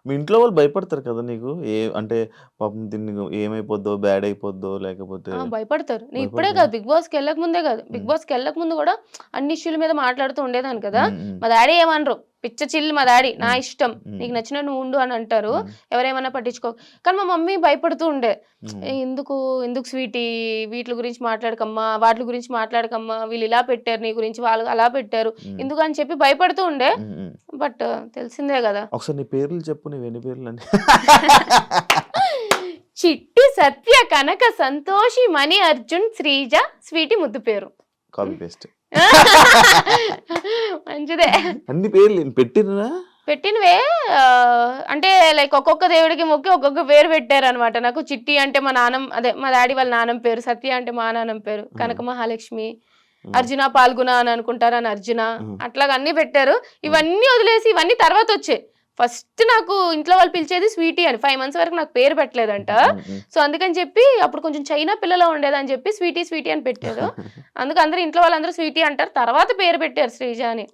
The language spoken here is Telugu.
మీ ఇంట్లో వాళ్ళు భయపడతారు కదా నీకు? అంటే పాపం దీన్ని ఏమైపోద్దో, బ్యాడ్ అయిపోద్దో లేకపోతే భయపడతారు. నేను ఇప్పుడే భయపడతారా? కాదు, బిగ్ బాస్‌కెళ్ళక ముందే కాదు. బిగ్ హ్మ్. బాస్‌కెళ్ళక ముందు గూడా అన్ని ఇష్యూల మీద మాట్లాడుతూ ఉండేదాన్ని కదా! హ్మ్. హ్మ్. మా డ్యాడీ ఏమనరు. పిచ్చ చిల్ మా డ్యాడీ. నా హ్మ్. ఇష్టం. హ్మ్. నీకు నచ్చినట్టు నువ్వు ఉండు అని అంటారు. హ్మ్. ఎవరేమన్నా పట్టించుకోకు. కానీ మా మమ్మీ భయపడుతూ ఉండే. హ్మ్. ఎందుకు, ఎందుకు స్వీటీ వీట్లి గురించి మాట్లాడకమ్మా, వాట్లి గురించి మాట్లాడకమ్మా, వీళ్ళు ఇలా పెట్టారు నీ గురించి, వాళ్ళు అలా పెట్టారు. హ్మ్. ఎందుకని చెప్పి భయపడుతూ ఉండే. హ్మ్. హ్మ్. బట్ తెలిసిందే గదా! ఒకసారి నీ పేర్లు చెప్పు. నీవెన్ని పేర్లని? చిట్టి, సత్య, కనక, సంతోషి, మణి, అర్జున్, శ్రీజ, స్వీటీ ముద్దు పేరు. Copy paste. మంచిదే. అన్ని పేర్లు పెట్టినరా? పెట్టినవే అంటే లైక్ ఒక్కొక్క దేవుడికి మొక్కి ఒక్కొక్క పేరు పెట్టారనమాట. నాకు చిట్టి అంటే మా నాన్నమ్మ అదే మా డ్యాడీ వాళ్ళ నాన్నమ్మ పేరు. సత్య అంటే మా నాన్నమ్మ పేరు. ఆ! కనక మహాలక్ష్మి, ఆ! అర్జున, పాల్గుణ అని అనుకుంటారని అర్జున. ఆ! అట్లాగా అన్నీ పెట్టారు. ఆ! ఇవన్నీ వదిలేసి ఇవన్నీ తర్వాతొచ్చాయి. ఫస్ట్ నాకు ఇంట్లో వాళ్ళు పిలిచేది స్వీటీ అని. 5 మంత్స్ వరకు నాకు పేరు పెట్టలేదంట. హుహు. హ్మ్. హ్మ్. సో, అందుకని చెప్పి అప్పుడు కొంచెం చైనా పిల్లలా ఉండేదని చెప్పి స్వీటీ, స్వీటీ అని పెట్టారు. అందుకు అందరూ ఇంట్లో వాళ్ళందరూ స్వీటీ అంటారు. తర్వాత పేరు పెట్టారు శ్రీజ అని.